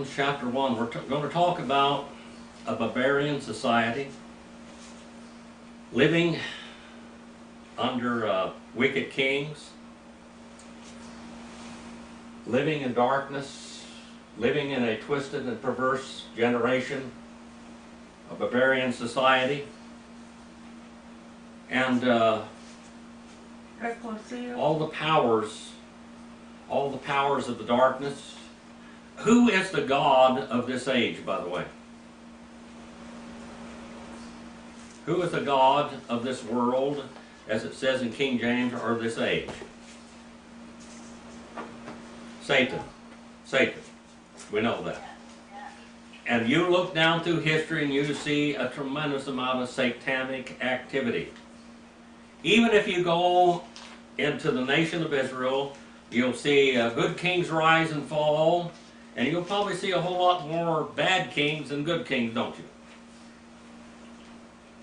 Romans chapter 1. We're going to talk about a barbarian society living under wicked kings, living in darkness, living in a twisted and perverse generation, a barbarian society, and all the powers of the darkness. Who is the God of this age, by the way? Who is the God of this world, as it says in King James, or this age? Satan. Satan. We know that. And you look down through history and you see a tremendous amount of satanic activity. Even if you go into the nation of Israel, you'll see good kings rise and fall, and you'll probably see a whole lot more bad kings than good kings, don't you?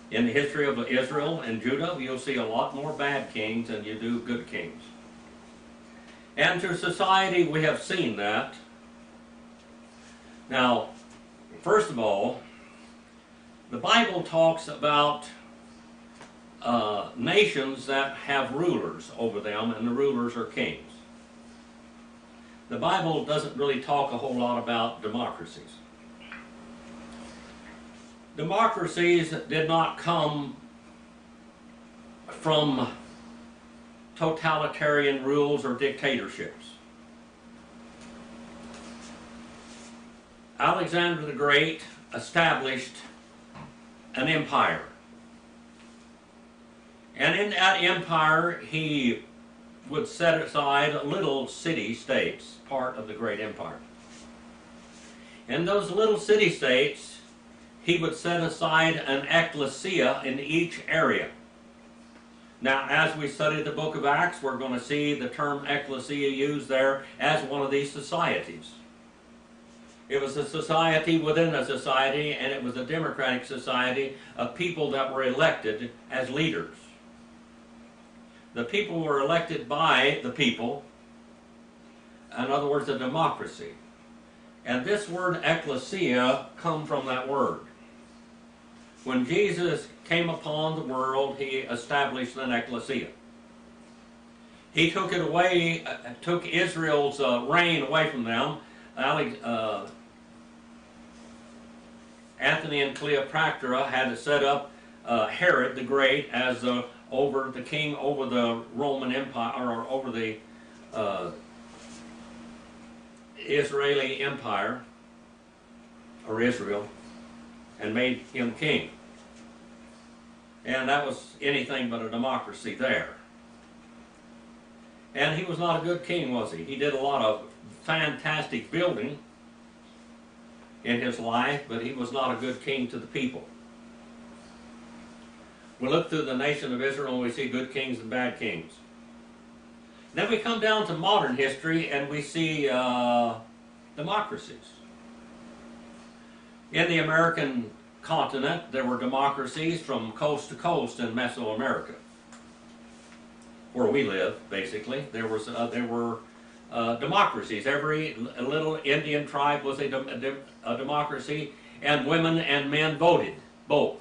In the history of Israel and Judah, you'll see a lot more bad kings than you do good kings. And through society, we have seen that. Now, first of all, the Bible talks about nations that have rulers over them, and the rulers are kings. The Bible doesn't really talk a whole lot about democracies. Democracies did not come from totalitarian rules or dictatorships. Alexander the Great established an empire. And in that empire, he would set aside little city-states, part of the great empire. In those little city-states, he would set aside an ecclesia in each area. Now, as we study the book of Acts, we're going to see the term ecclesia used there as one of these societies. It was a society within a society, and it was a democratic society of people that were elected as leaders. The people were elected by the people, in other words, a democracy. And this word ecclesia comes from that word. When Jesus came upon the world, he established an ecclesia. He took it away, took Israel's reign away from them. Anthony and Cleopatra had to set up Herod the Great as the king over the Roman Empire, or over the Israeli Empire, or Israel, and made him king. And that was anything but a democracy there. And he was not a good king, was he? He did a lot of fantastic building in his life, but he was not a good king to the people. We look through the nation of Israel and we see good kings and bad kings. Then we come down to modern history and we see democracies. In the American continent, there were democracies from coast to coast in Mesoamerica, where we live, basically. There were democracies. Every little Indian tribe was a democracy, and women and men voted, both.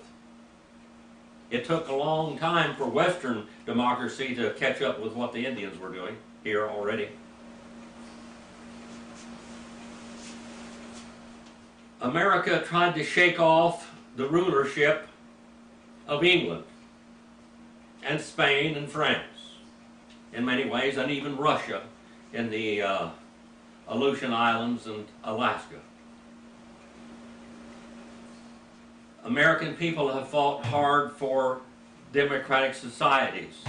It took a long time for Western democracy to catch up with what the Indians were doing here already. America tried to shake off the rulership of England and Spain and France in many ways, and even Russia in the Aleutian Islands and Alaska. American people have fought hard for democratic societies.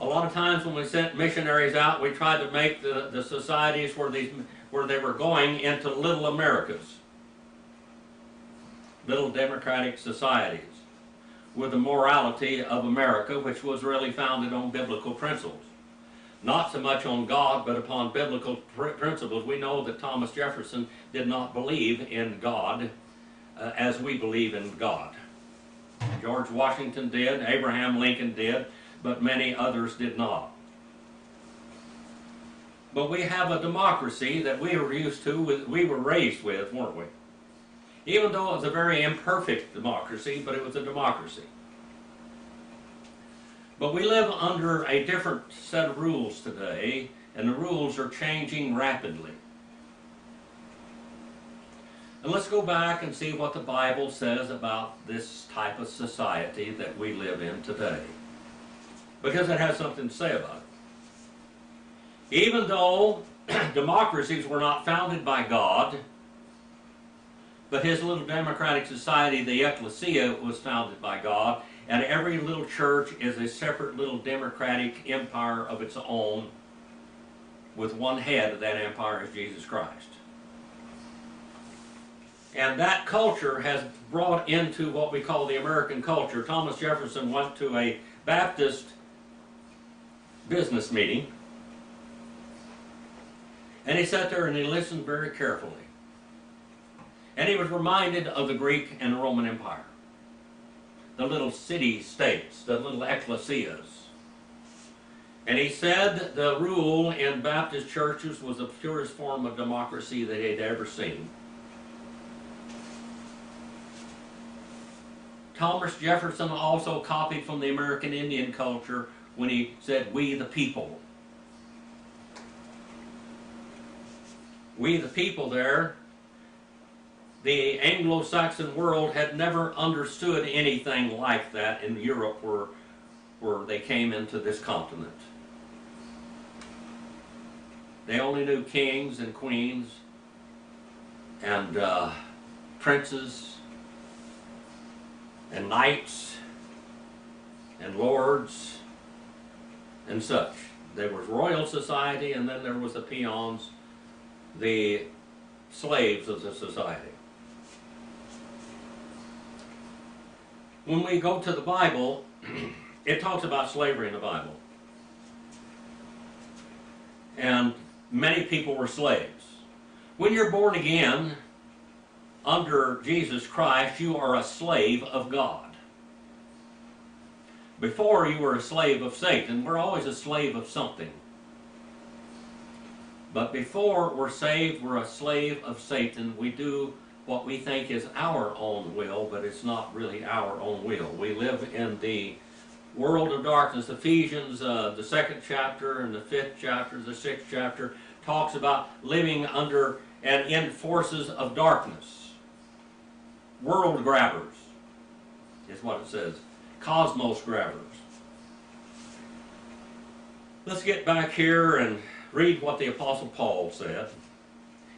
A lot of times when we sent missionaries out, we tried to make the societies where they were going into little Americas, little democratic societies, with the morality of America, which was really founded on biblical principles. Not so much on God, but upon biblical principles. We know that Thomas Jefferson did not believe in God as we believe in God. George Washington did, Abraham Lincoln did, but many others did not. But we have a democracy that we were used to, we were raised with, weren't we? Even though it was a very imperfect democracy, but it was a democracy. But we live under a different set of rules today, and the rules are changing rapidly. And let's go back and see what the Bible says about this type of society that we live in today, because it has something to say about it. Even though democracies were not founded by God, but his little democratic society, the ecclesia, was founded by God, and every little church is a separate little democratic empire of its own, with one head of that empire is Jesus Christ. And that culture has brought into what we call the American culture. Thomas Jefferson went to a Baptist business meeting, and he sat there and he listened very carefully. And he was reminded of the Greek and the Roman Empire, the little city-states, the little ecclesias. And he said the rule in Baptist churches was the purest form of democracy that he'd ever seen. Thomas Jefferson also copied from the American Indian culture when he said, "We the people." We the people there, the Anglo-Saxon world had never understood anything like that in Europe where they came into this continent. They only knew kings and queens and princes and knights and lords and such. There was royal society, and then there was the peons, the slaves of the society. When we go to the Bible, it talks about slavery in the Bible. And many people were slaves. When you're born again, under Jesus Christ, you are a slave of God. Before, you were a slave of Satan. We're always a slave of something. But before we're saved, we're a slave of Satan. We do what we think is our own will, but it's not really our own will. We live in the world of darkness. Ephesians, the 2nd chapter and the 5th chapter, the 6th chapter, talks about living under and in forces of darkness. World grabbers is what it says. Cosmos grabbers. Let's get back here and read what the Apostle Paul said.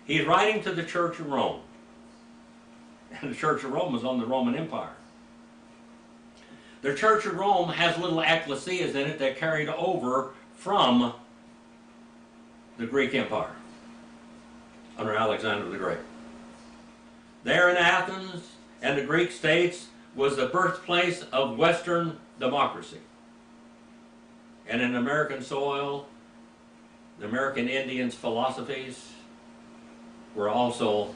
He's writing to the Church of Rome. And the Church of Rome was on the Roman Empire. The Church of Rome has little ecclesias in it that carried over from the Greek Empire under Alexander the Great. There in Athens and the Greek states was the birthplace of Western democracy. And in American soil, the American Indians' philosophies were also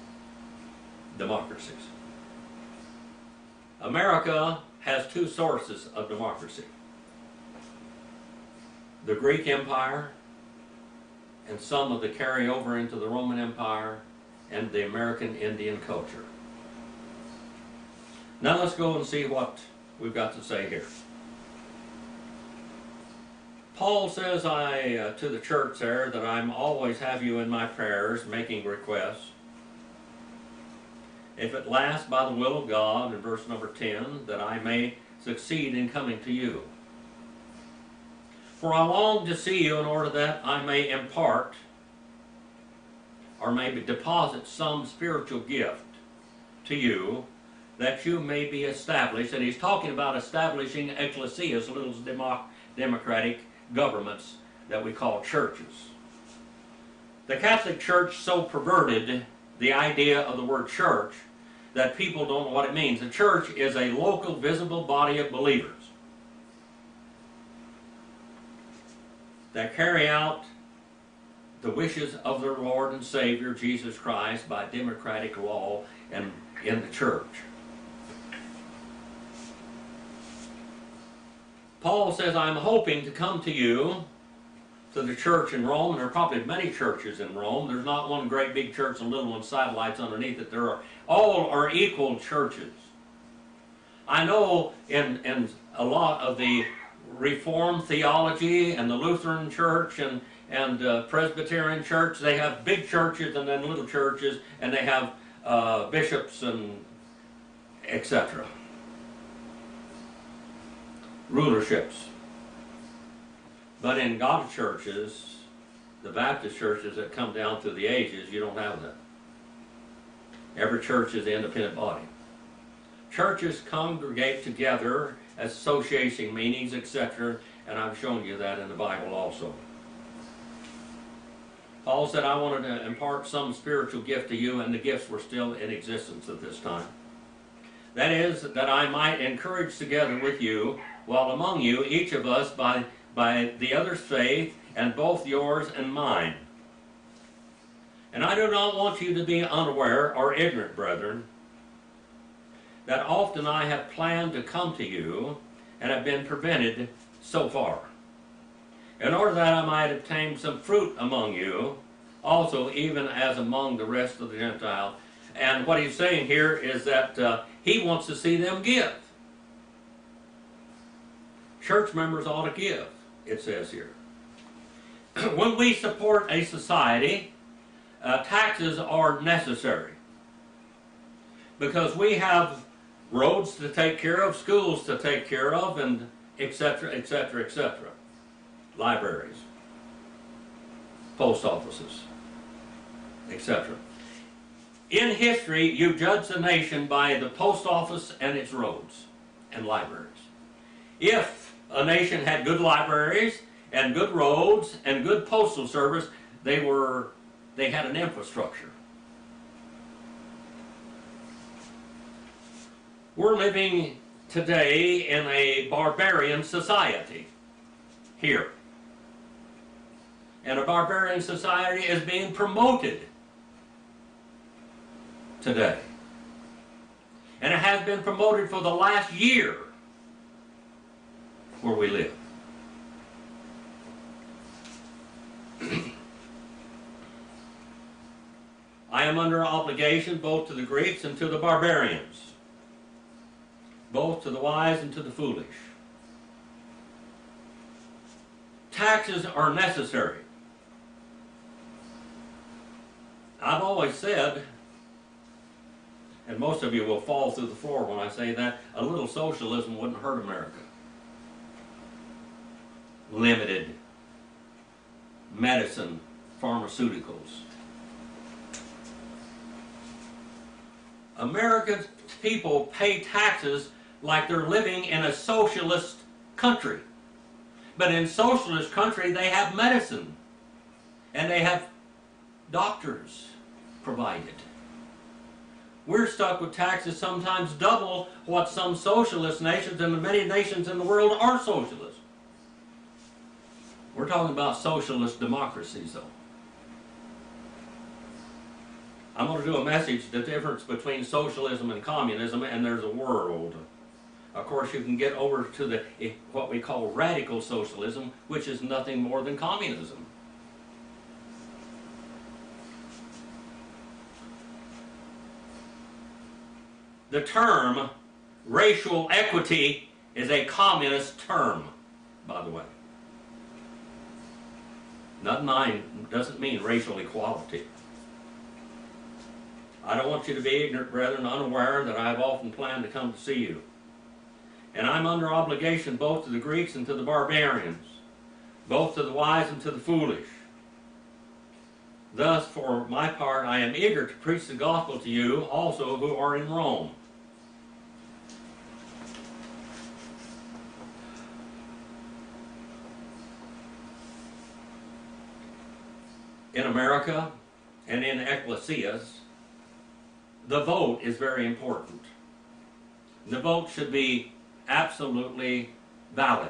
democracies. America has two sources of democracy: the Greek Empire and some of the carryover into the Roman Empire and the American Indian culture. Now let's go and see what we've got to say here. Paul says to the church there that I'm always have you in my prayers, making requests. If it lasts by the will of God, in verse number 10, that I may succeed in coming to you. For I long to see you in order that I may impart or maybe deposit some spiritual gift to you, that you may be established. And he's talking about establishing ecclesias, little democratic governments that we call churches. The Catholic Church so perverted the idea of the word church that people don't know what it means. The church is a local, visible body of believers that carry out the wishes of their Lord and Savior, Jesus Christ, by democratic law and in the church. Paul says, I'm hoping to come to you to the church in Rome, and there are probably many churches in Rome. There's not one great big church and little one satellites underneath it. All are equal churches. I know in a lot of the Reformed theology and the Lutheran church and Presbyterian church, they have big churches and then little churches, and they have bishops and etc. rulerships. But in God's churches, the Baptist churches that come down through the ages, you don't have that. Every church is an independent body. Churches congregate together as association meetings, etc., and I've shown you that in the Bible also. Paul said, I wanted to impart some spiritual gift to you, and the gifts were still in existence at this time. That is, that I might encourage together with you, while among you, each of us by the other's faith, and both yours and mine. And I do not want you to be unaware or ignorant, brethren, that often I have planned to come to you, and have been prevented so far, in order that I might obtain some fruit among you, also even as among the rest of the Gentiles. And what he's saying here is that he wants to see them give. Church members ought to give, it says here. When we support a society, taxes are necessary, because we have roads to take care of, schools to take care of, and etc., etc., etc. Libraries, post offices, etc. In history, you judge the nation by the post office and its roads and libraries. If a nation had good libraries and good roads and good postal service, they had an infrastructure. We're living today in a barbarian society here. And a barbarian society is being promoted today. And it has been promoted for the last year where we live. I am under obligation both to the Greeks and to the barbarians, both to the wise and to the foolish. Taxes are necessary. I've always said, and most of you will fall through the floor when I say that, a little socialism wouldn't hurt America. Limited medicine, pharmaceuticals. American people pay taxes like they're living in a socialist country. But in socialist country, they have medicine, and they have doctors provided. We're stuck with taxes sometimes double what some socialist nations, and many nations in the world are socialist. We're talking about socialist democracies, though. I'm going to do a message, the difference between socialism and communism, and there's a world. Of course, you can get over to what we call radical socialism, which is nothing more than communism. The term racial equity is a communist term, by the way. Doesn't mean racial equality. I don't want you to be ignorant, brethren, unaware that I have often planned to come to see you. And I'm under obligation both to the Greeks and to the barbarians, both to the wise and to the foolish. Thus, for my part, I am eager to preach the gospel to you also who are in Rome. In America and in ecclesias, the vote is very important. The vote should be absolutely valid.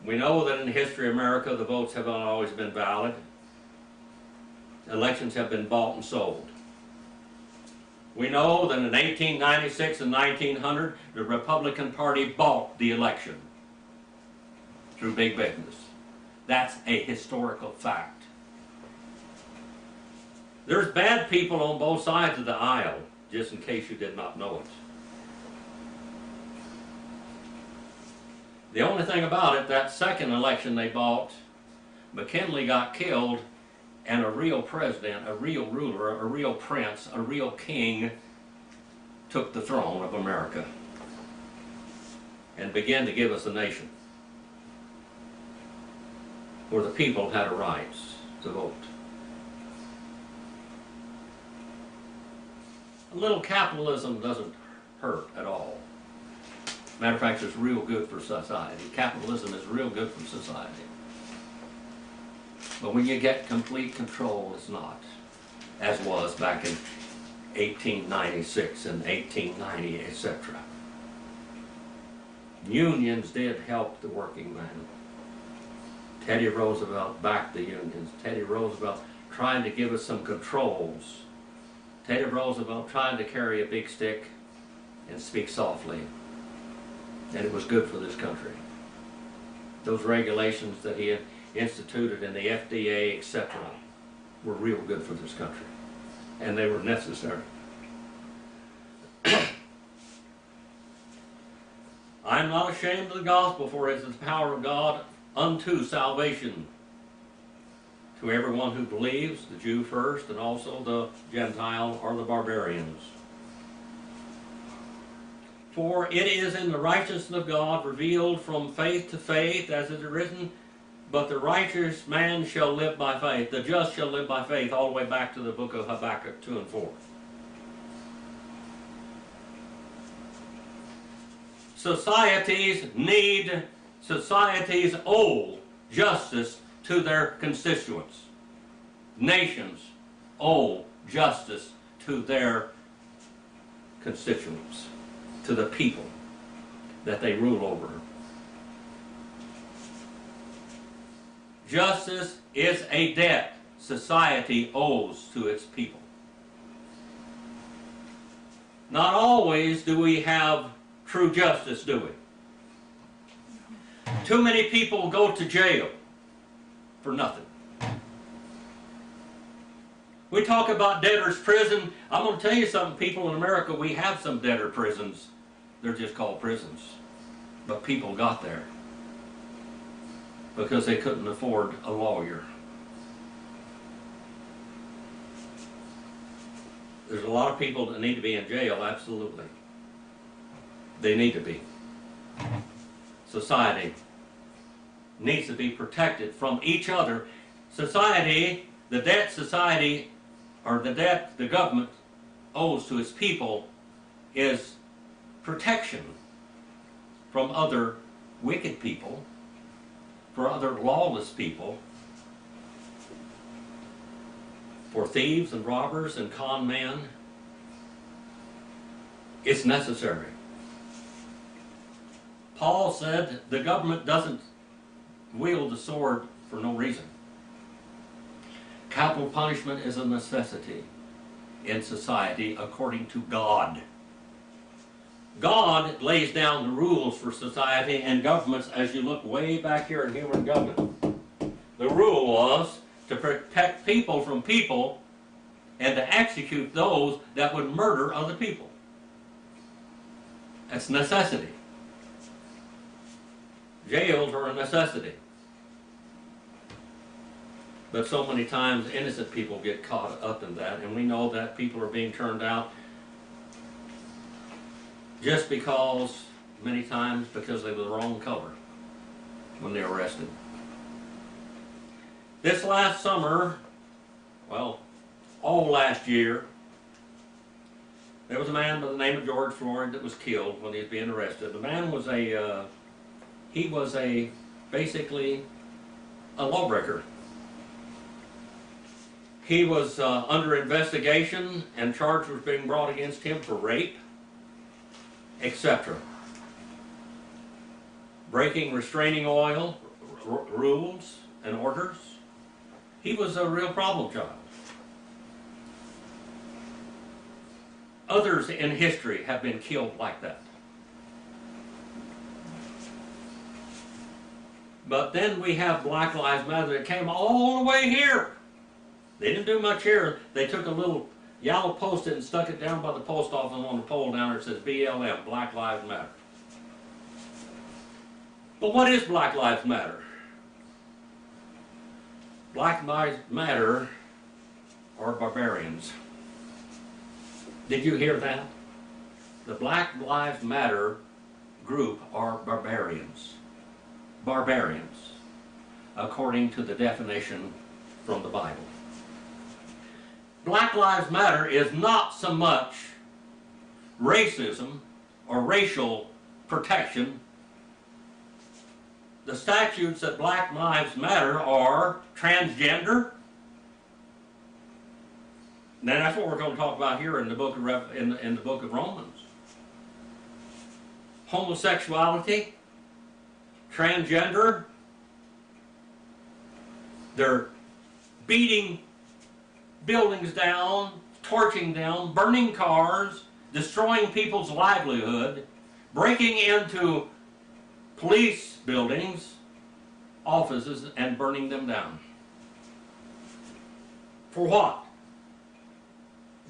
We know that in the history of America, the votes have not always been valid. Elections have been bought and sold. We know that in 1896 and 1900, the Republican Party bought the election. through big business. That's a historical fact. There's bad people on both sides of the aisle, just in case you did not know it. The only thing about it, that second election they bought, McKinley got killed, and a real president, a real ruler, a real prince, a real king took the throne of America and began to give us a nation where the people had a right to vote. A little capitalism doesn't hurt at all. Matter of fact, it's real good for society. Capitalism is real good for society. But when you get complete control, it's not, as was back in 1896 and 1890, etc. Unions did help the working man. Teddy Roosevelt backed the unions. Teddy Roosevelt trying to give us some controls. Teddy Roosevelt trying to carry a big stick and speak softly. And it was good for this country. Those regulations that he had instituted in the FDA, etc., were real good for this country. And they were necessary. I'm not ashamed of the gospel, for it is the power of God unto salvation to everyone who believes, the Jew first, and also the Gentile or the barbarians. For it is in the righteousness of God revealed from faith to faith, as it is written, but the righteous man shall live by faith. The just shall live by faith, all the way back to the book of Habakkuk 2 and 4. Societies owe justice to their constituents. Nations owe justice to their constituents, to the people that they rule over. Justice is a debt society owes to its people. Not always do we have true justice, do we? Too many people go to jail for nothing. We talk about debtor's prison. I'm going to tell you something, people in America, we have some debtor prisons. They're just called prisons. But people got there because they couldn't afford a lawyer. There's a lot of people that need to be in jail, absolutely. They need to be. Society needs to be protected from each other. Society, the debt society, or the debt the government owes to its people is protection from other wicked people, for other lawless people, for thieves and robbers and con men. It's necessary. Paul said the government doesn't wield the sword for no reason. Capital punishment is a necessity in society according to God. God lays down the rules for society and governments. As you look way back here in human government, the rule was to protect people from people and to execute those that would murder other people. That's necessity. Jails are a necessity. But so many times innocent people get caught up in that, and we know that people are being turned out just because, many times, because they were the wrong color when they were arrested. This last summer, well, all last year, there was a man by the name of George Floyd that was killed when he was being arrested. The man was basically a lawbreaker. He was under investigation, and charges were being brought against him for rape, etc. Breaking restraining order rules and orders. He was a real problem child. Others in history have been killed like that. But then we have Black Lives Matter that came all the way here. They didn't do much here. They took a little yellow post-it and stuck it down by the post office on the pole down there. It says BLM, Black Lives Matter. But what is Black Lives Matter? Black Lives Matter are barbarians. Did you hear that? The Black Lives Matter group are barbarians. Barbarians, according to the definition from the Bible. Black Lives Matter is not so much racism or racial protection. The statutes that Black Lives Matter are transgender. And that's what we're going to talk about here in the book of in the book of Romans. Homosexuality, transgender. They're beating buildings down, torching them, burning cars, destroying people's livelihood, breaking into police buildings, offices, and burning them down. For what?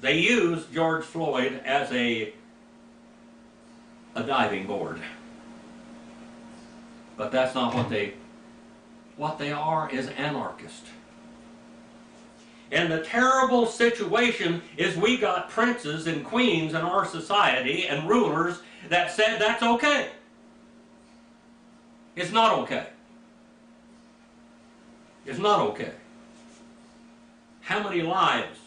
They used George Floyd as a diving board. But that's not what they are is anarchists. And the terrible situation is we got princes and queens in our society and rulers that said that's okay. It's not okay. It's not okay. How many lives?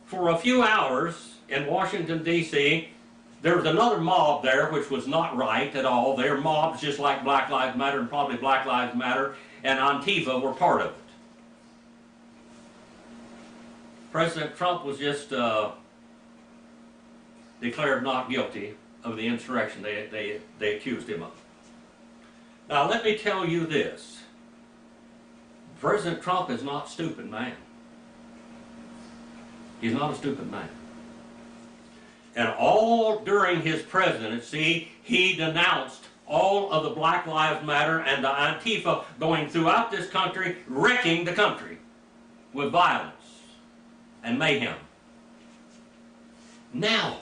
For a few hours in Washington, D.C., there was another mob there which was not right at all. They're mobs just like Black Lives Matter and probably Black Lives Matter and Antifa were part of it. President Trump was just declared not guilty of the insurrection they accused him of. Now let me tell you this. President Trump is not a stupid man. He's not a stupid man. And all during his presidency, he denounced all of the Black Lives Matter and the Antifa going throughout this country, wrecking the country with violence and mayhem. Now,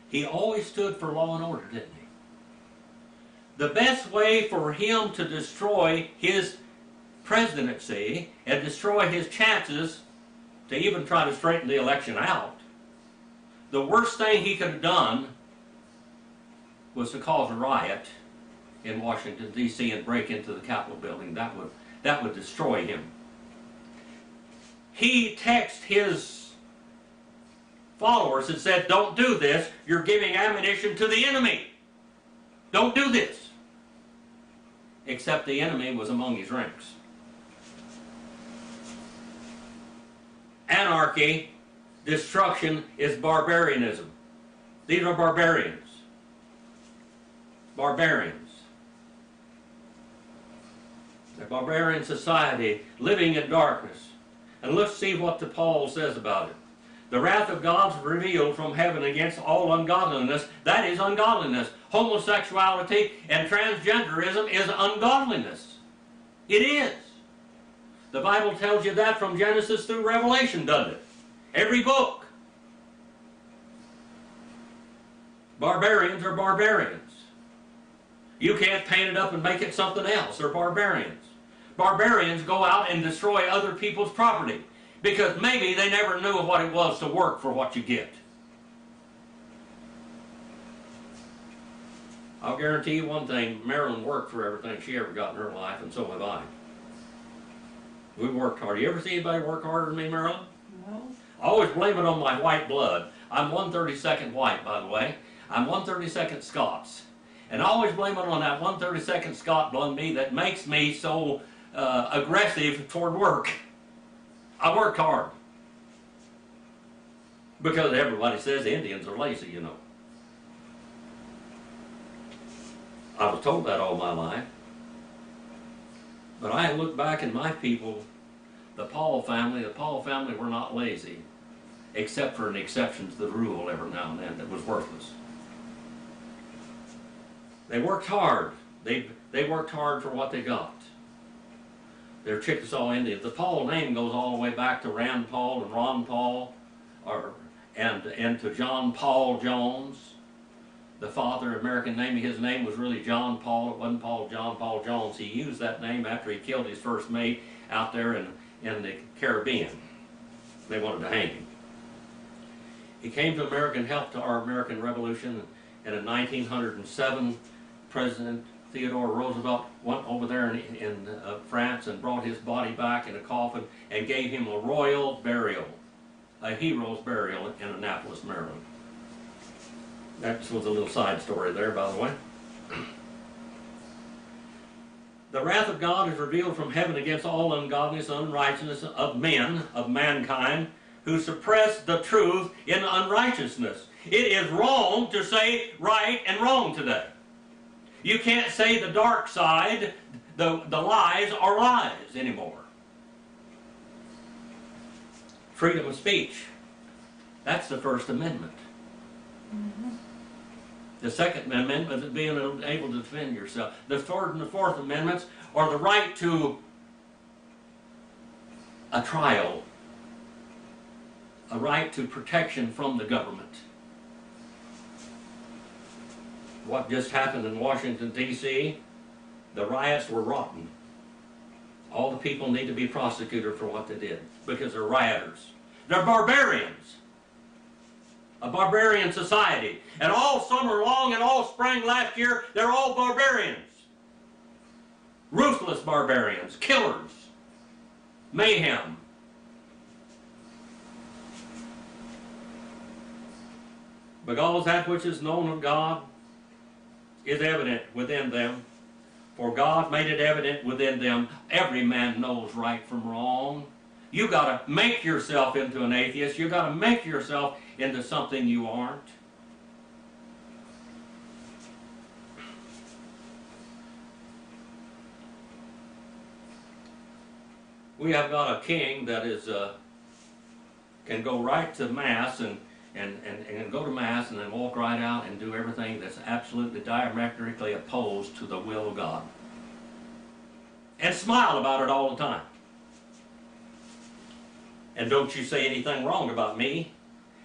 he always stood for law and order, didn't he? The best way for him to destroy his presidency and destroy his chances to even try to straighten the election out, the worst thing he could have done was to cause a riot in Washington, D.C. and break into the Capitol building. That would destroy him. He texted his followers and said, don't do this. You're giving ammunition to the enemy. Don't do this. Except the enemy was among his ranks. Anarchy, destruction is barbarianism. These are barbarians. Barbarians. The barbarian society living in darkness. And let's see what the Paul says about it. The wrath of God is revealed from heaven against all ungodliness. That is ungodliness. Homosexuality and transgenderism is ungodliness. It is. The Bible tells you that from Genesis through Revelation, doesn't it? Every book. Barbarians are barbarians. You can't paint it up and make it something else. They're barbarians. Barbarians go out and destroy other people's property because maybe they never knew what it was to work for what you get. I'll guarantee you one thing, Marilyn worked for everything she ever got in her life, and so have I. We worked hard. You ever see anybody work harder than me, Marilyn? No. I always blame it on my white blood. I'm 1/32 white, by the way. I'm 1/32 Scots. And I always blame it on that 1/32 Scot blood in me that makes me so aggressive toward work. I worked hard. Because everybody says Indians are lazy, you know. I was told that all my life. But I look back at my people, the Paul family were not lazy, except for an exception to the rule every now and then that was worthless. They worked hard. They worked hard for what they got. They're Chickasaw Indians. The Paul name goes all the way back to Rand Paul and Ron Paul, and to John Paul Jones, the father American name. His name was really John Paul. It wasn't John Paul Jones. He used that name after he killed his first mate out there in the Caribbean. They wanted to hang him. He came to America and helped our American Revolution, and in 1907, President Theodore Roosevelt went over there in France and brought his body back in a coffin and gave him a royal burial, a hero's burial in Annapolis, Maryland. That was a little side story there, by the way. The wrath of God is revealed from heaven against all ungodliness and unrighteousness of men, of mankind, who suppress the truth in unrighteousness. It is wrong to say right and wrong today. You can't say the dark side, the lies are lies anymore. Freedom of speech. That's the First Amendment. Mm-hmm. The Second Amendment is being able to defend yourself. The Third and the Fourth Amendments are the right to a trial, a right to protection from the government. What just happened in Washington, D.C., the riots were rotten. All the people need to be prosecuted for what they did because they're rioters. They're barbarians. A barbarian society. And all summer long and all spring last year, they're all barbarians. Ruthless barbarians, killers, mayhem. Because that which is known of God is evident within them. For God made it evident within them. Every man knows right from wrong. You got to make yourself into an atheist. You got to make yourself into something you aren't. We have got a king that is can go right to Mass and go to Mass and then walk right out and do everything that's absolutely diametrically opposed to the will of God. And smile about it all the time. And don't you say anything wrong about me,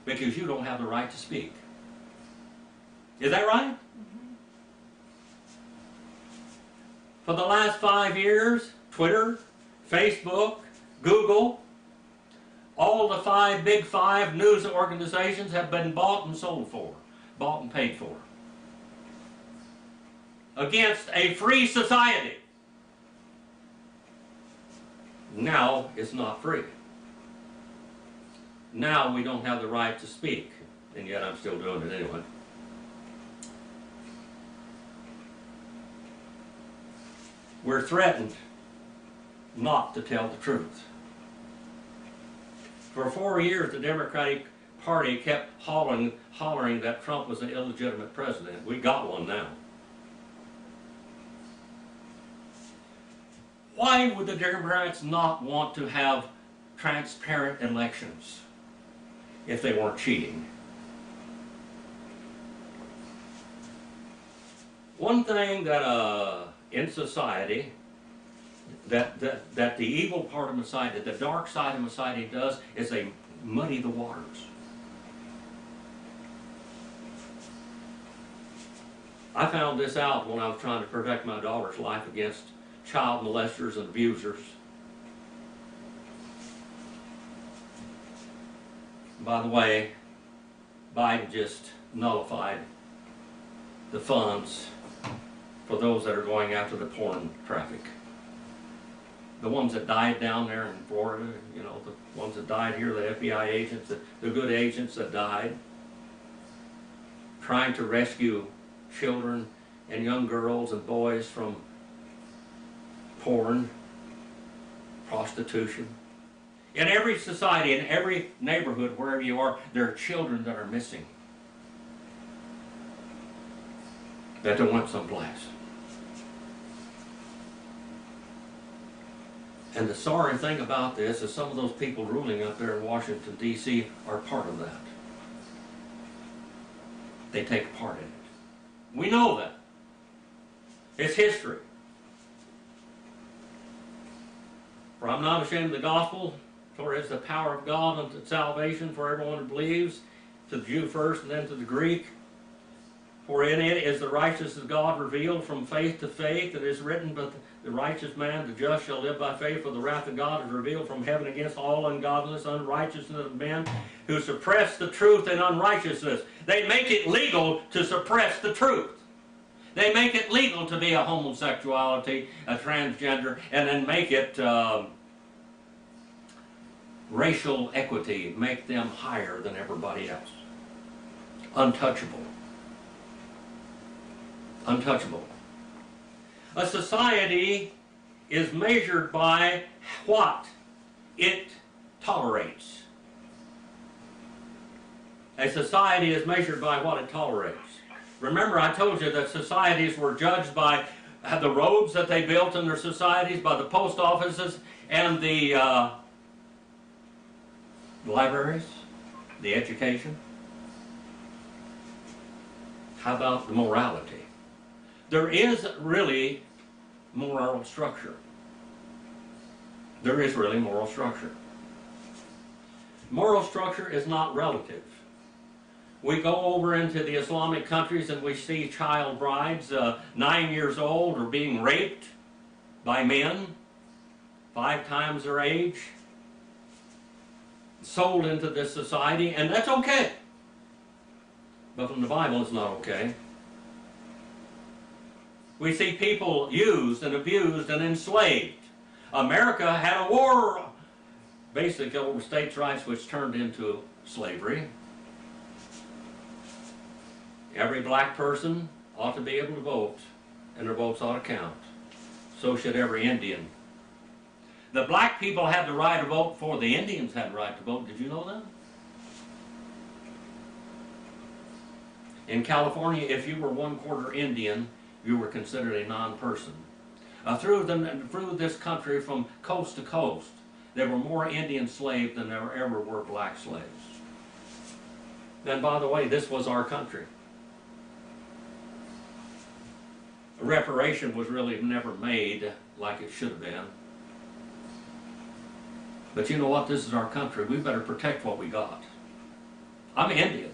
because you don't have the right to speak. Is that right? Mm-hmm. For the last 5 years, Twitter, Facebook, Google, all the big five news organizations have been bought and sold for, bought and paid for, against a free society. Now it's not free. Now we don't have the right to speak, and yet I'm still doing it anyway. We're threatened not to tell the truth. For 4 years, the Democratic Party kept hollering that Trump was an illegitimate president. We got one now. Why would the Democrats not want to have transparent elections if they weren't cheating? One thing that in society, that the evil part of society, the dark side of society does, is they muddy the waters. I found this out when I was trying to protect my daughter's life against child molesters and abusers. By the way, Biden just nullified the funds for those that are going after the porn traffic. The ones that died down there in Florida, you know, the ones that died here, the FBI agents, the good agents that died, trying to rescue children and young girls and boys from porn, prostitution. In every society, in every neighborhood, wherever you are, there are children that are missing, that don't went someplace. And the sorry thing about this is some of those people ruling up there in Washington, D.C. are part of that. They take part in it. We know that. It's history. For I'm not ashamed of the gospel, for it is the power of God unto salvation for everyone who believes, to the Jew first and then to the Greek. For in it is the righteousness of God revealed from faith to faith. It is written, but the righteous man, the just, shall live by faith, for the wrath of God is revealed from heaven against all ungodliness, unrighteousness of men who suppress the truth in unrighteousness. They make it legal to suppress the truth. They make it legal to be a homosexuality, a transgender, and then make it racial equity, make them higher than everybody else. Untouchable. Untouchable. A society is measured by what it tolerates. A society is measured by what it tolerates. Remember, I told you that societies were judged by the roads that they built in their societies, by the post offices, and the libraries, the education. How about the morality? There is really moral structure. There is really moral structure. Moral structure is not relative. We go over into the Islamic countries and we see child brides, 9 years old, are being raped by men, 5 times their age, sold into this society, and that's okay. But from the Bible, it's not okay. We see people used and abused and enslaved. America had a war, basically, over states' rights, which turned into slavery. Every black person ought to be able to vote, and their votes ought to count. So should every Indian. The black people had the right to vote before the Indians had the right to vote. Did you know that? In California, if you were 1/4 Indian, you were considered a non-person. Through this country, from coast to coast, there were more Indian slaves than there ever were black slaves. And by the way, this was our country. A reparation was really never made like it should have been. But you know what? This is our country. We better protect what we got. I'm Indian.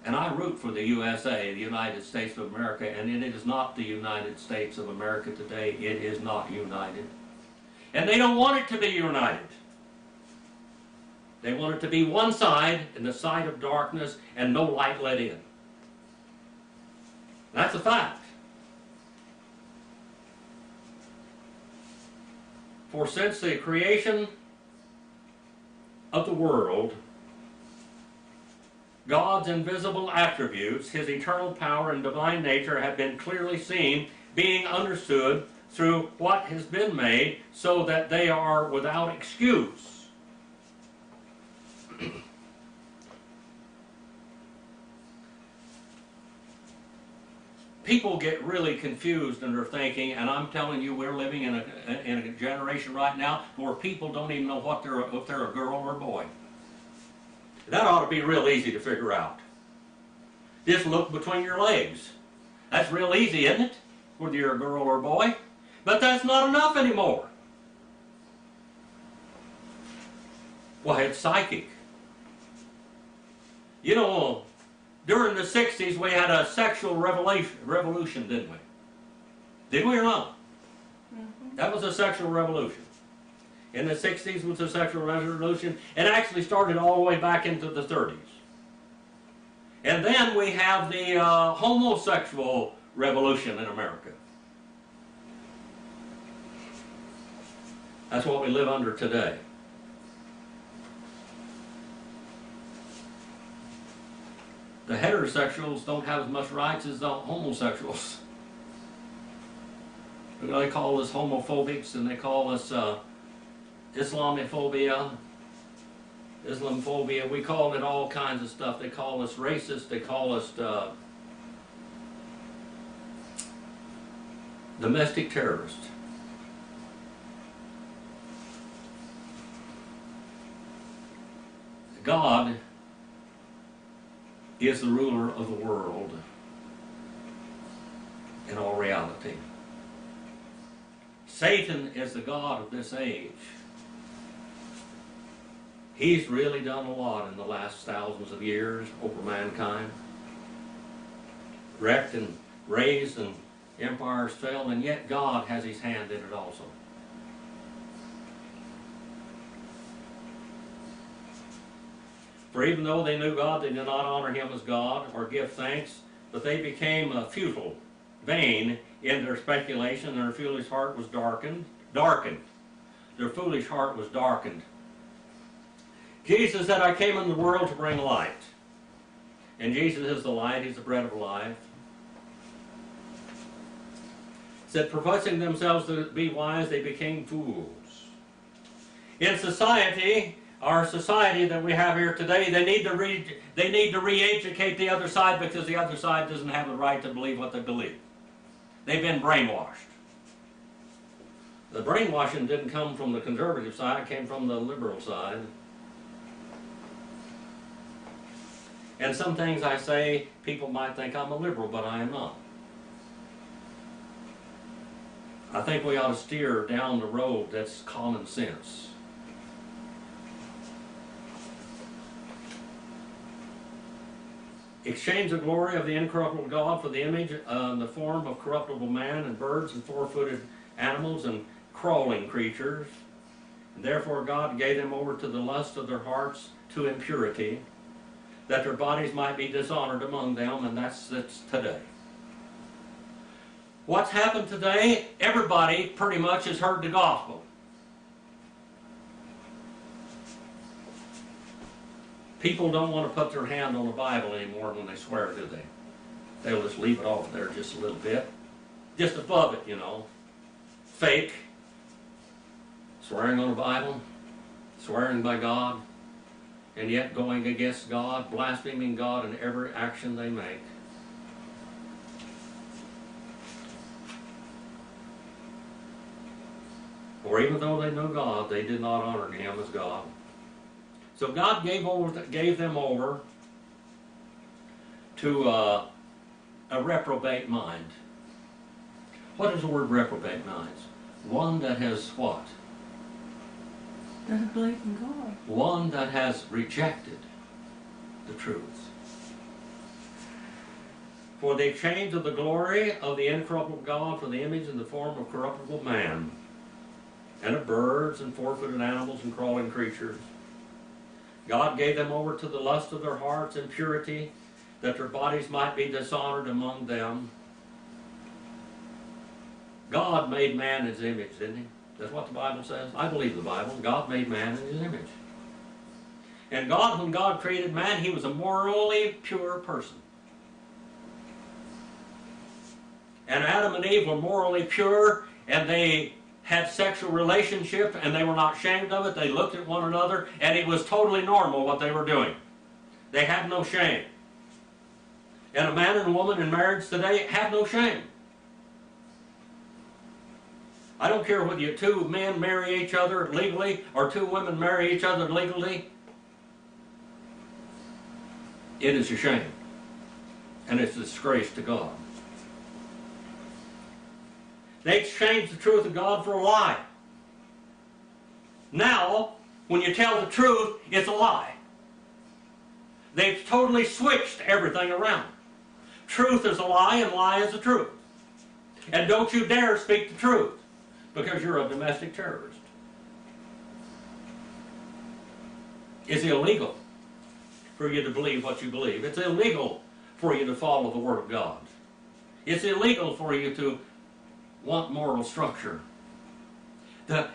And I root for the USA, the United States of America, and it is not the United States of America today. It is not united. And they don't want it to be united. They want it to be one side, in the side of darkness, and no light let in. That's a fact. For since the creation of the world, God's invisible attributes, His eternal power and divine nature have been clearly seen, being understood through what has been made, so that they are without excuse. People get really confused in their thinking, and I'm telling you, we're living in a generation right now where people don't even know if they're a girl or a boy. That ought to be real easy to figure out. Just look between your legs. That's real easy, isn't it? Whether you're a girl or a boy. But that's not enough anymore. Why, it's psychic. You know, during the 60s we had a sexual revolution, didn't we? Did we or not? Mm-hmm. That was a sexual revolution. In the 60s was a sexual revolution. It actually started all the way back into the 30s. And then we have the homosexual revolution in America. That's what we live under today. The heterosexuals don't have as much rights as the homosexuals. They call us homophobics, and they call us Islamophobia, Islamophobia. We call it all kinds of stuff. They call us racist. They call us domestic terrorists. God is the ruler of the world. in all reality. Satan is the god of this age. He's really done a lot in the last thousands of years over mankind. Wrecked and raised, and empires fell, and yet God has his hand in it also. For even though they knew God, they did not honor him as God or give thanks, but they became futile, vain in their speculation, and their foolish heart was darkened. Their foolish heart was darkened. Jesus said, I came into the world to bring light. And Jesus is the light, he's the bread of life. He said, professing themselves to be wise, they became fools. In society, our society that we have here today, they need to re-educate the other side, because the other side doesn't have the right to believe what they believe. They've been brainwashed. The brainwashing didn't come from the conservative side, it came from the liberal side. And some things I say, people might think I'm a liberal, but I am not. I think we ought to steer down the road that's common sense. Exchange the glory of the incorruptible God for the image in the form of corruptible man and birds and four-footed animals and crawling creatures. And therefore God gave them over to the lust of their hearts to impurity, that their bodies might be dishonored among them, and that's today. What's happened today? Everybody pretty much has heard the gospel. People don't want to put their hand on the Bible anymore when they swear, do they? They'll just leave it off there just a little bit. Just above it, you know. Fake. Swearing on the Bible. Swearing by God. And yet going against God, blaspheming God in every action they make. For even though they knew God, they did not honor him as God. So God gave them over to a reprobate mind. What does the word reprobate mean? One that has what? Doesn't believe in God. One that has rejected the truth. For the exchange of the glory of the incorruptible God for the image and the form of corruptible man, and of birds and four-footed animals and crawling creatures. God gave them over to the lust of their hearts and purity, that their bodies might be dishonored among them. God made man in his image, didn't he? That's what the Bible says. I believe the Bible. God made man in his image. And God, when God created man, he was a morally pure person. And Adam and Eve were morally pure, and they had sexual relationship, and they were not ashamed of it. They looked at one another, and it was totally normal what they were doing. They had no shame. And a man and a woman in marriage today have no shame. I don't care whether you two men marry each other legally or two women marry each other legally. It is a shame. And it's a disgrace to God. They exchanged the truth of God for a lie. Now, when you tell the truth, it's a lie. They've totally switched everything around. Truth is a lie and lie is the truth. And don't you dare speak the truth, because you're a domestic terrorist. It's illegal for you to believe what you believe. It's illegal for you to follow the Word of God. It's illegal for you to want moral structure.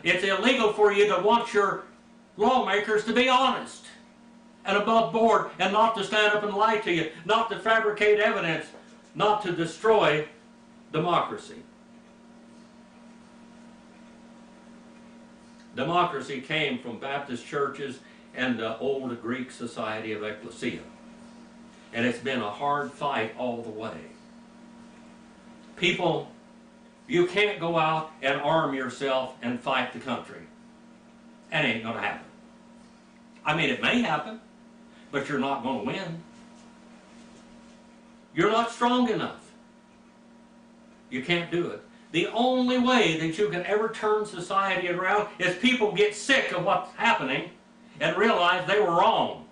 It's illegal for you to want your lawmakers to be honest and above board, and not to stand up and lie to you, not to fabricate evidence, not to destroy democracy. Democracy came from Baptist churches and the old Greek society of ecclesia. And it's been a hard fight all the way. People, you can't go out and arm yourself and fight the country. That ain't going to happen. I mean, it may happen, but you're not going to win. You're not strong enough. You can't do it. The only way that you can ever turn society around is people get sick of what's happening and realize they were wrong.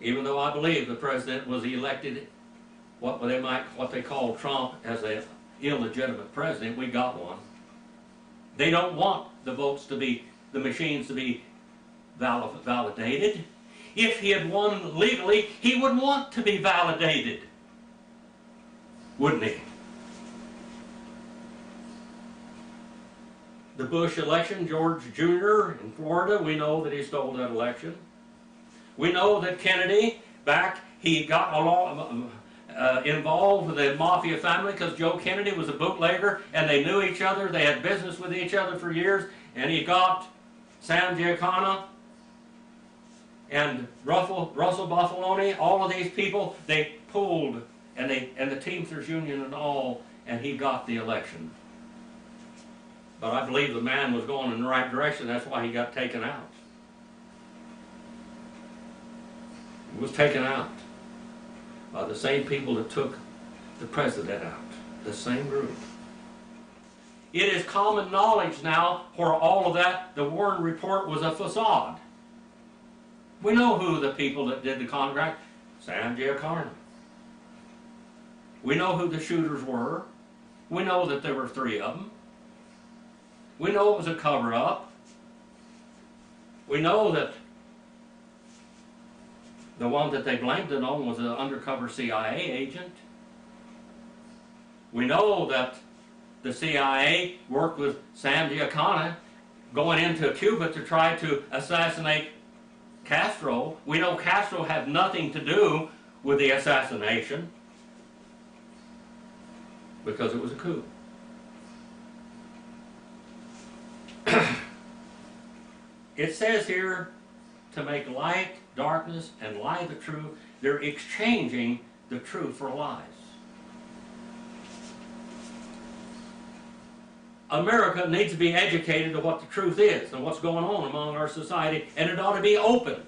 Even though I believe the president was elected, what they call Trump as an illegitimate president, we got one. They don't want the votes to be, the machines to be validated. If he had won legally, he would want to be validated, wouldn't he? The Bush election, George Jr. in Florida, we know that he stole that election. We know that Kennedy, he got involved with the mafia family because Joe Kennedy was a bootlegger and they knew each other. They had business with each other for years. And he got Sam Giancana and Russell Buffalone, all of these people, they pulled, and the Teamsters Union and all, and he got the election. But I believe the man was going in the right direction. That's why he got taken out. He was taken out by the same people that took the president out. The same group. It is common knowledge now for all of that, the Warren Report was a facade. We know who the people that did the contract. Sam Giancana. We know who the shooters were. We know that there were 3 of them. We know it was a cover-up. We know that the one that they blamed it on was an undercover CIA agent. We know that the CIA worked with Sam Giancana going into Cuba to try to assassinate Castro. We know Castro had nothing to do with the assassination because it was a coup. It says here to make light darkness and lie the truth. They're exchanging the truth for lies. America needs to be educated to what the truth is and what's going on among our society, and it ought to be open.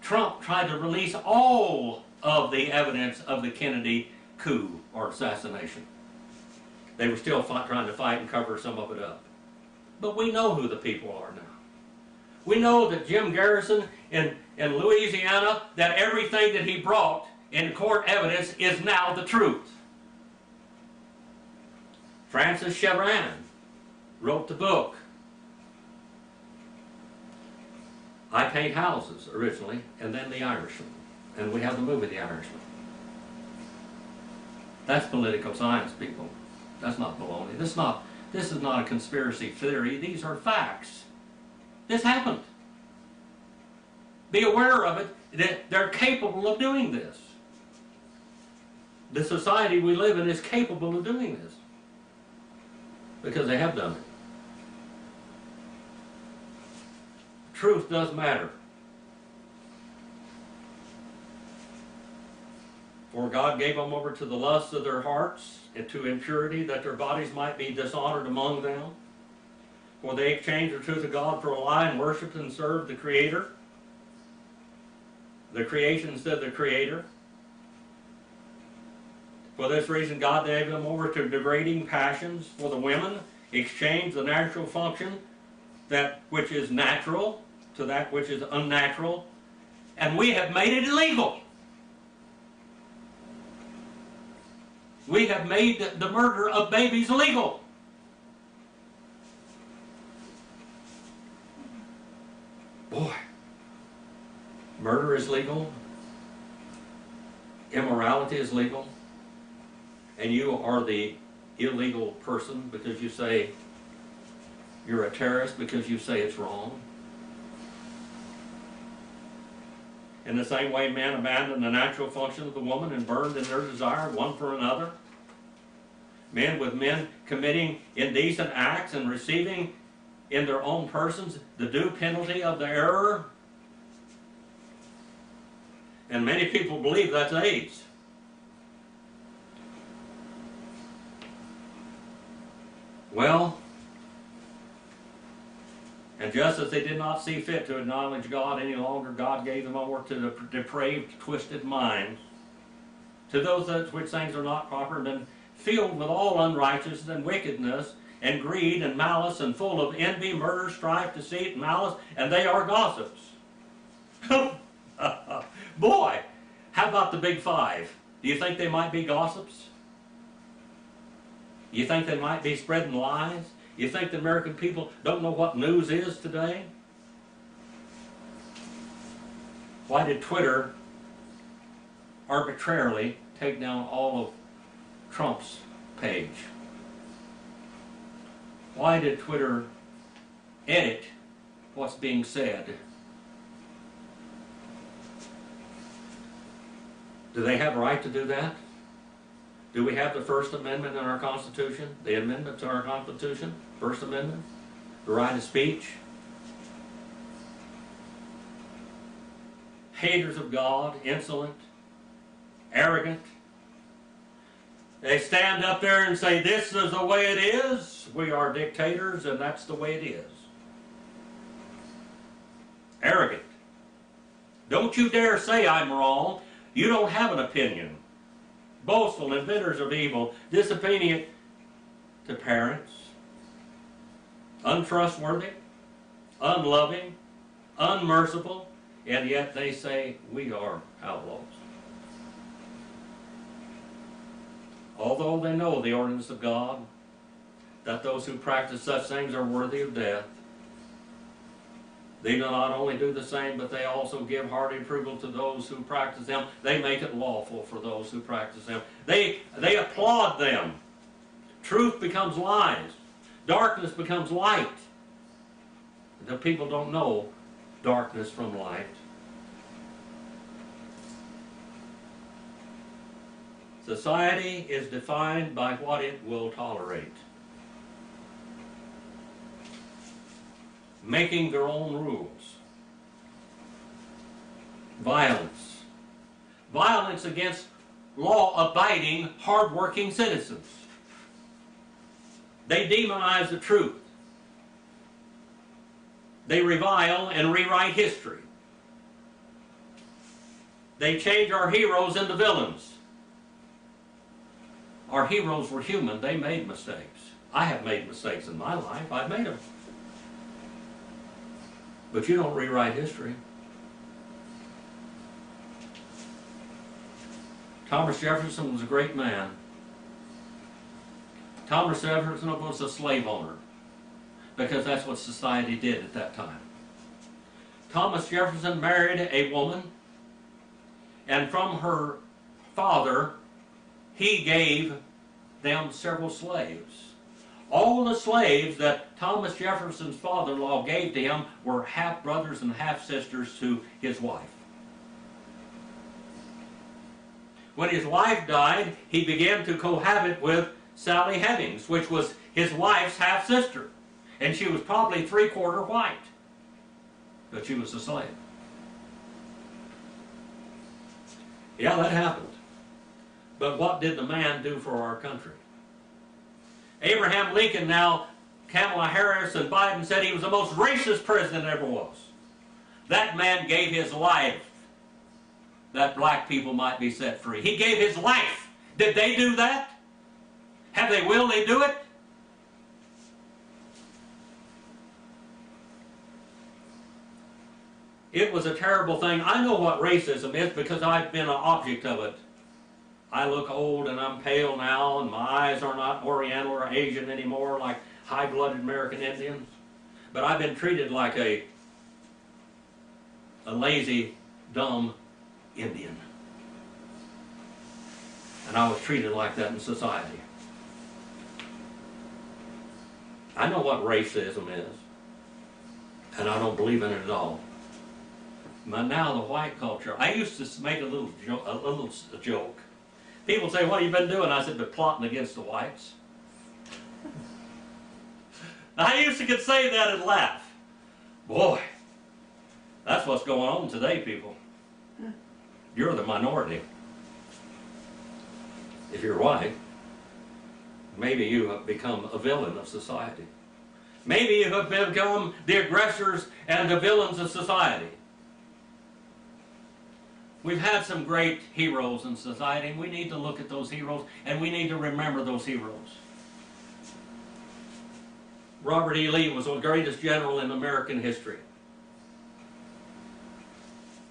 Trump tried to release all of the evidence of the Kennedy coup or assassination. They were still trying to fight and cover some of it up. But we know who the people are now. We know that Jim Garrison in Louisiana, that everything that he brought in court evidence is now the truth. Francis Chevron wrote the book, I Paint Houses, originally, and then The Irishman. And we have the movie The Irishman. That's political science, people. That's not baloney. This is not a conspiracy theory. These are facts. This happened. Be aware of it, that they're capable of doing this. The society we live in is capable of doing this. Because they have done it. Truth does matter. For God gave them over to the lusts of their hearts and to impurity, that their bodies might be dishonored among them. For they exchanged the truth of God for a lie and worshipped and served the Creator. The creation instead of the Creator. For this reason God gave them over to degrading passions. For the women exchanged the natural function, that which is natural, to that which is unnatural. And we have made it illegal. We have made the murder of babies legal. Boy, murder is legal. Immorality is legal. And you are the illegal person because you say you're a terrorist, because you say it's wrong. In the same way, men abandoned the natural function of the woman and burned in their desire one for another. Men with men committing indecent acts and receiving in their own persons the due penalty of the error. And many people believe that's AIDS. Well, And just as they did not see fit to acknowledge God any longer, God gave them over to the depraved, twisted minds. To those which things are not proper, and been filled with all unrighteousness and wickedness, and greed and malice, and full of envy, murder, strife, deceit, malice, and they are gossips. Boy, how about the big five? Do you think they might be gossips? You think they might be spreading lies? You think the American people don't know what news is today? Why did Twitter arbitrarily take down all of Trump's page? Why did Twitter edit what's being said? Do they have a right to do that? Do we have the First Amendment in our Constitution? The amendment to our Constitution? First Amendment? The right of speech? Haters of God, insolent, arrogant. They stand up there and say, this is the way it is. We are dictators and that's the way it is. Arrogant. Don't you dare say I'm wrong. You don't have an opinion. Boastful, inventors of evil, disobedient to parents, untrustworthy, unloving, unmerciful, and yet they say we are outlaws. Although they know the ordinance of God, that those who practice such things are worthy of death, they not only do the same, but they also give hearty approval to those who practice them. They make it lawful for those who practice them. They applaud them. Truth becomes lies. Darkness becomes light. The people don't know darkness from light. Society is defined by what it will tolerate. Making their own rules. Violence. Violence against law-abiding, hard-working citizens. They demonize the truth. They revile and rewrite history. They change our heroes into villains. Our heroes were human. They made mistakes. I have made mistakes in my life. I've made them. But you don't rewrite history. Thomas Jefferson was a great man. Thomas Jefferson was a slave owner because that's what society did at that time. Thomas Jefferson married a woman, and from her father he gave them several slaves. All the slaves that Thomas Jefferson's father-in-law gave to him were half-brothers and half-sisters to his wife. When his wife died, he began to cohabit with Sally Hemings, which was his wife's half-sister. And she was probably three-quarter white. But she was a slave. Yeah, that happened. But what did the man do for our country? Abraham Lincoln, now Kamala Harris and Biden said he was the most racist president ever was. That man gave his life that black people might be set free. He gave his life. Did they do that? Will they do it? It was a terrible thing. I know what racism is because I've been an object of it. I look old and I'm pale now, and my eyes are not Oriental or Asian anymore like high-blooded American Indians. But I've been treated like a lazy, dumb Indian. And I was treated like that in society. I know what racism is, and I don't believe in it at all. But now the white culture, I used to make a little joke. People say, what have you been doing? I said, been plotting against the whites. I used to could say that and laugh. Boy, that's what's going on today, people. You're the minority. If you're white, maybe you have become a villain of society. Maybe you have become the aggressors and the villains of society. We've had some great heroes in society, and we need to look at those heroes, and we need to remember those heroes. Robert E. Lee was the greatest general in American history.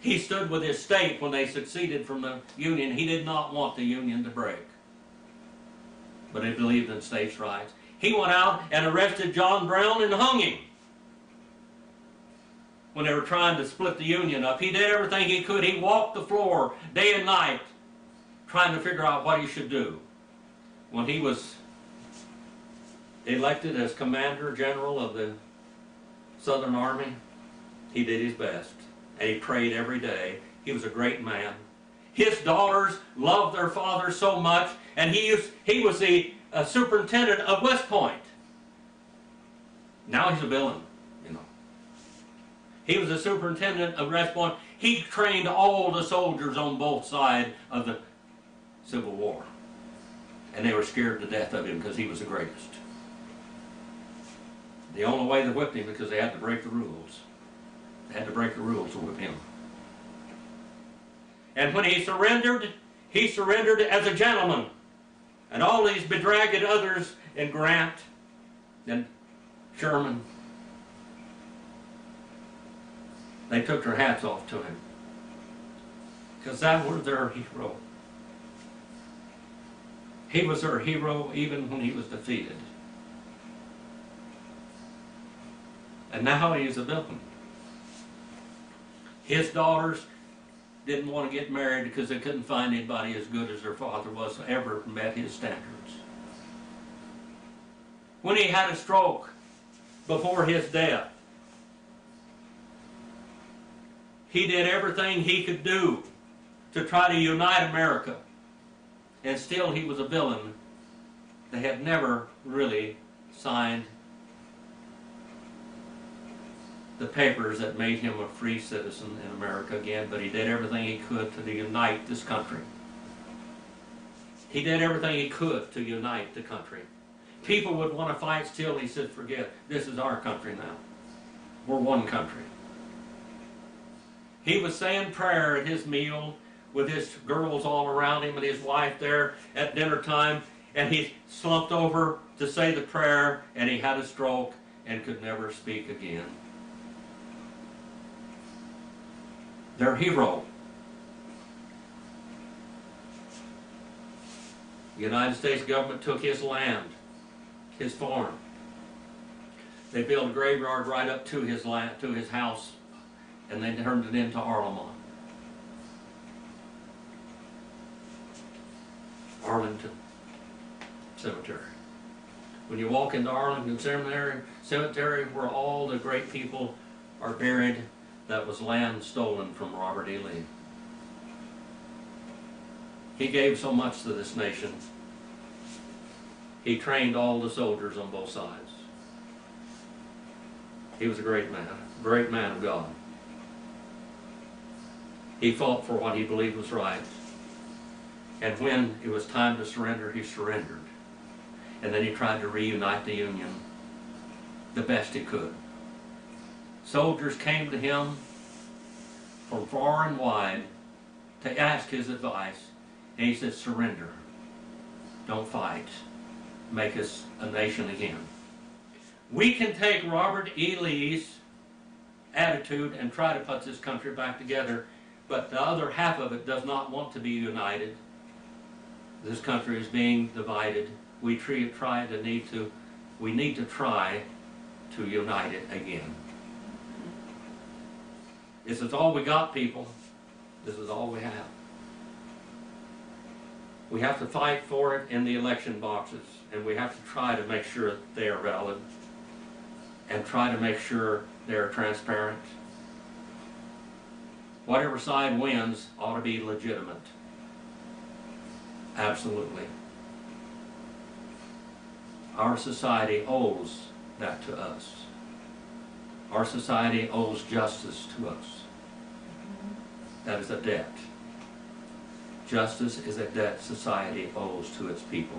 He stood with his state when they seceded from the Union. He did not want the Union to break, but he believed in states' rights. He went out and arrested John Brown and hung him when they were trying to split the Union up. He did everything he could. He walked the floor day and night trying to figure out what he should do. When he was elected as Commander General of the Southern Army, he did his best. And he prayed every day. He was a great man. His daughters loved their father so much, and he was the superintendent of West Point. Now he's a villain, you know. He was the superintendent of West Point. He trained all the soldiers on both sides of the Civil War. And they were scared to death of him because he was the greatest. The only way they whipped him because they had to break the rules. They had to break the rules to whip him. And when he surrendered as a gentleman. And all these bedraggled others in Grant and Sherman, they took their hats off to him. Because that was their hero. He was their hero even when he was defeated. And now he is a villain. His daughters didn't want to get married because they couldn't find anybody as good as their father was, ever met his standards. When he had a stroke before his death, he did everything he could do to try to unite America. And still he was a villain. They had never really signed the papers that made him a free citizen in America again, but he did everything he could to unite this country. He did everything he could to unite the country. People would want to fight still. He said, forget, this is our country now. We're one country. He was saying prayer at his meal with his girls all around him and his wife there at dinner time, and he slumped over to say the prayer, and he had a stroke and could never speak again. Their hero. The United States government took his land, his farm. They built a graveyard right up to his land, to his house, and they turned it into Arlington. Arlington Cemetery. When you walk into Arlington Cemetery, where all the great people are buried, that was land stolen from Robert E. Lee. He gave so much to this nation. He trained all the soldiers on both sides. He was a great man of God. He fought for what he believed was right. And when it was time to surrender, he surrendered. And then he tried to reunite the Union the best he could. Soldiers came to him from far and wide to ask his advice, and he said, surrender. Don't fight. Make us a nation again. We can take Robert E. Lee's attitude and try to put this country back together, but the other half of it does not want to be united. This country is being divided. We need to try to unite it again. This is all we got, people. This is all we have. We have to fight for it in the election boxes, and we have to try to make sure they are valid and try to make sure they are transparent. Whatever side wins ought to be legitimate. Absolutely. Our society owes that to us. Our society owes justice to us. That is a debt. Justice is a debt society owes to its people.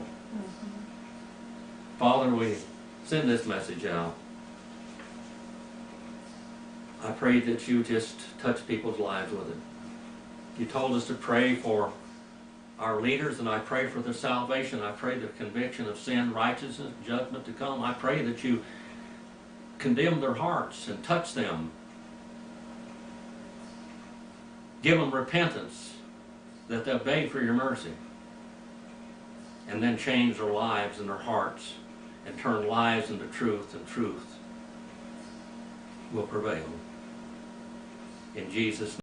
Father, we send this message out I pray that you just touch people's lives with it. You told us to pray for our leaders, and I pray for their salvation. I pray the conviction of sin, righteousness, judgment to come. I pray that you condemn their hearts and touch them. Give them repentance, that they'll beg for your mercy, and then change their lives and their hearts and turn lies into truth, and truth will prevail. In Jesus' name.